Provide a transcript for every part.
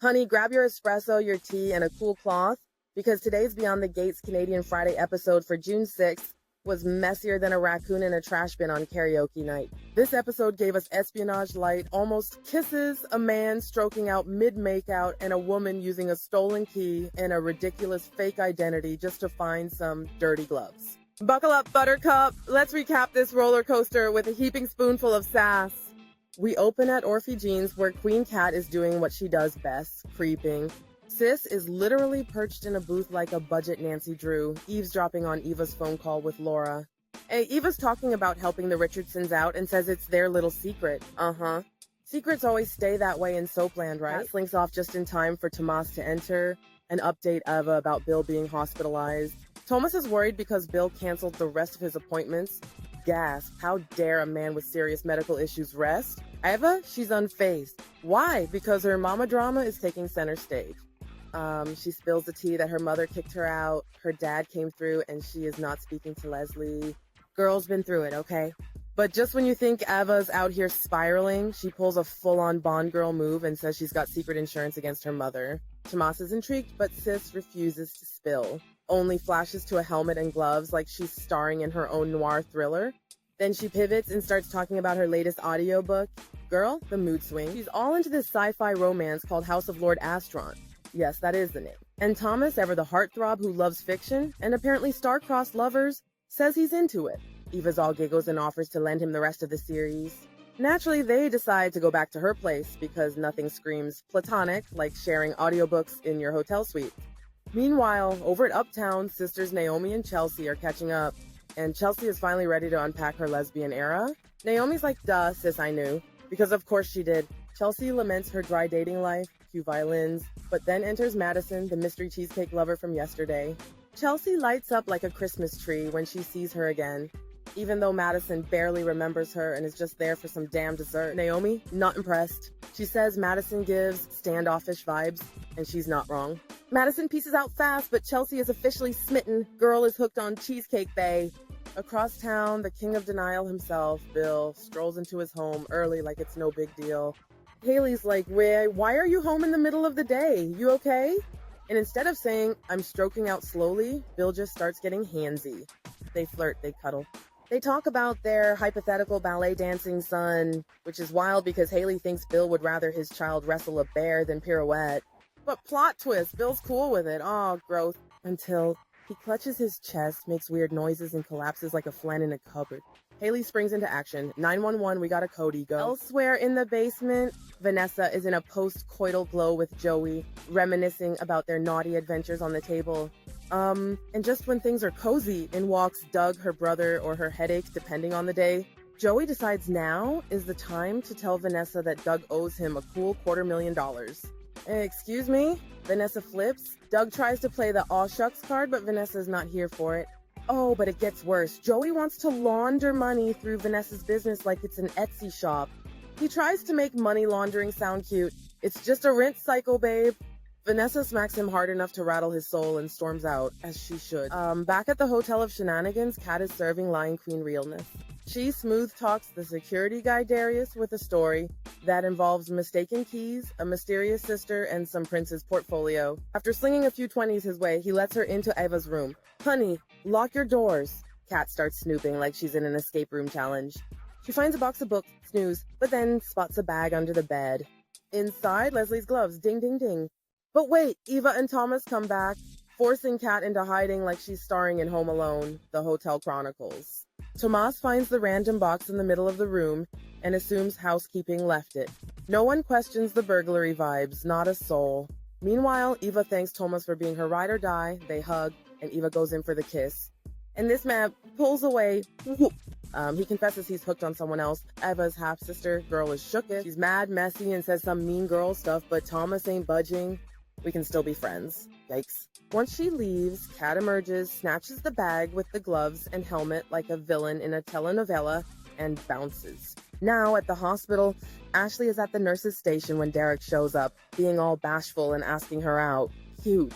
Honey, grab your espresso, your tea, and a cool cloth, because today's Beyond the Gates Canadian Friday episode for June 6th was messier than a raccoon in a trash bin on karaoke night. This episode gave us espionage light, almost kisses, a man stroking out mid-makeout, and a woman using a stolen key and a ridiculous fake identity just to find some dirty gloves. Buckle up, Buttercup. Let's recap this roller coaster with a heaping spoonful of sass. We open at Orphe Jeans, where Queen Cat is doing what she does best, creeping. Sis is literally perched in a booth like a budget Nancy Drew, eavesdropping on Eva's phone call with Laura. Hey, Eva's talking about helping the Richardsons out and says it's their little secret. Secrets always stay that way in Soapland, right? Kat slinks off just in time for Tomas to enter and update Eva about Bill being hospitalized. Tomas is worried because Bill canceled the rest of his appointments. Gasp, how dare a man with serious medical issues rest? Eva, she's unfazed. Why? Because her mama drama is taking center stage. She spills the tea that her mother kicked her out, her dad came through, and she is not speaking to Leslie. Girl's been through it, okay? But just when you think Eva's out here spiraling, she pulls a full-on Bond girl move and says she's got secret insurance against her mother. Tomas is intrigued, but Sis refuses to spill. Only flashes to a helmet and gloves like she's starring in her own noir thriller. Then she pivots and starts talking about her latest audiobook. Girl, the mood swing. She's all into this sci-fi romance called House of Lord Astron. Yes, that is the name. And Thomas, ever the heartthrob who loves fiction, and apparently star-crossed lovers, says he's into it. Eva's all giggles and offers to lend him the rest of the series. Naturally, they decide to go back to her place because nothing screams platonic like sharing audiobooks in your hotel suite. Meanwhile, over at Uptown, sisters Naomi and Chelsea are catching up, and Chelsea is finally ready to unpack her lesbian era. Naomi's like, duh, sis, I knew. Because of course she did. Chelsea laments her dry dating life, cue violins, but then enters Madison, the mystery cheesecake lover from yesterday. Chelsea lights up like a Christmas tree when she sees her again, even though Madison barely remembers her and is just there for some damn dessert. Naomi, not impressed. She says Madison gives standoffish vibes, and she's not wrong. Madison pieces out fast, but Chelsea is officially smitten. Girl is hooked on Cheesecake Bay. Across town, the king of denial himself, Bill, strolls into his home early like it's no big deal. Haley's like, why are you home in the middle of the day? You okay? And instead of saying, I'm stroking out slowly, Bill just starts getting handsy. They flirt, they cuddle. They talk about their hypothetical ballet dancing son, which is wild because Haley thinks Bill would rather his child wrestle a bear than pirouette. But plot twist, Bill's cool with it. Aw, growth. Until he clutches his chest, makes weird noises, and collapses like a flan in a cupboard. Haley springs into action. 911, we got a Cody, go. Elsewhere in the basement, Vanessa is in a post-coital glow with Joey, reminiscing about their naughty adventures on the table. And just when things are cozy, in walks Doug, her brother, or her headache, depending on the day. Joey decides now is the time to tell Vanessa that Doug owes him a cool $250,000. Excuse me? Vanessa flips. Doug tries to play the aw shucks card, but Vanessa's not here for it. Oh, but it gets worse. Joey wants to launder money through Vanessa's business like it's an Etsy shop. He tries to make money laundering sound cute. It's just a rent cycle, babe. Vanessa smacks him hard enough to rattle his soul and storms out, as she should. Back at the Hotel of Shenanigans, Kat is serving Lion Queen realness. She smooth talks the security guy Darius with a story that involves mistaken keys, a mysterious sister, and some prince's portfolio. After slinging a few 20s his way, he lets her into Eva's room. Honey, lock your doors. Kat starts snooping like she's in an escape room challenge. She finds a box of books, snooze, but then spots a bag under the bed. Inside, Leslie's gloves, ding ding ding. But wait, Eva and Tomas come back, forcing Kat into hiding like she's starring in Home Alone, the Hotel Chronicles. Tomas finds the random box in the middle of the room and assumes housekeeping left it. No one questions the burglary vibes, not a soul. Meanwhile, Eva thanks Tomas for being her ride or die, they hug, and Eva goes in for the kiss. And this man pulls away. He confesses he's hooked on someone else. Eva's half-sister, girl is shooketh. She's mad, messy, and says some mean girl stuff, but Tomas ain't budging. We can still be friends. Yikes. Once she leaves, Kat emerges, snatches the bag with the gloves and helmet like a villain in a telenovela, and bounces. Now, at the hospital, Ashley is at the nurse's station when Derek shows up, being all bashful and asking her out. Cute.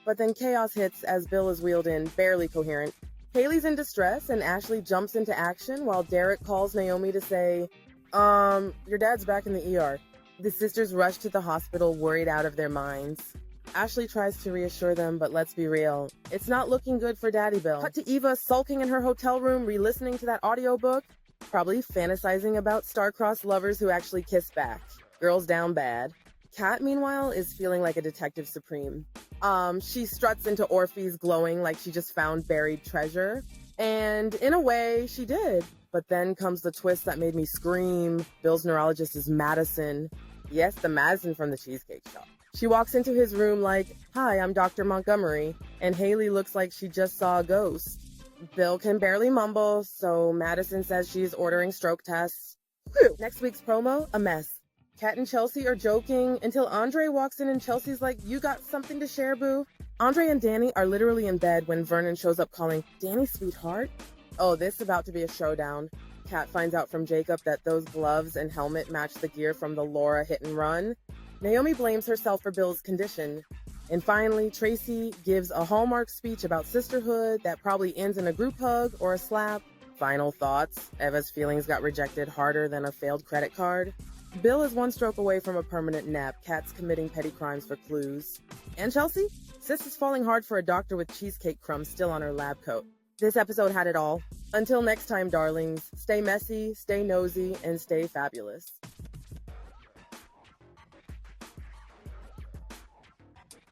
But then chaos hits as Bill is wheeled in, barely coherent. Haley's in distress, and Ashley jumps into action while Derek calls Naomi to say, your dad's back in the ER. The sisters rush to the hospital, worried out of their minds. Ashley tries to reassure them, but let's be real, it's not looking good for Daddy Bill. Cut to Eva sulking in her hotel room, re-listening to that audiobook, probably fantasizing about star-crossed lovers who actually kiss back. Girls down bad. Kat, meanwhile, is feeling like a detective supreme. She struts into Orpheus glowing like she just found buried treasure. And in a way, she did. But then comes the twist that made me scream. Bill's neurologist is Madison. Yes, the Madison from the Cheesecake Shop. She walks into his room like, "Hi, I'm Dr. Montgomery," and Haley looks like she just saw a ghost. Bill can barely mumble, so Madison says she's ordering stroke tests. Whew. Next week's promo, a mess. Kat and Chelsea are joking until Andre walks in and Chelsea's like, "You got something to share, boo?" Andre and Danny are literally in bed when Vernon shows up calling, "Danny, sweetheart?" Oh, this is about to be a showdown. Kat finds out from Jacob that those gloves and helmet match the gear from the Laura hit and run. Naomi blames herself for Bill's condition. And finally, Tracy gives a hallmark speech about sisterhood that probably ends in a group hug or a slap. Final thoughts. Eva's feelings got rejected harder than a failed credit card. Bill is one stroke away from a permanent nap. Kat's committing petty crimes for clues. And Chelsea? Sis is falling hard for a doctor with cheesecake crumbs still on her lab coat. This episode had it all. Until next time, darlings, stay messy, stay nosy, and stay fabulous.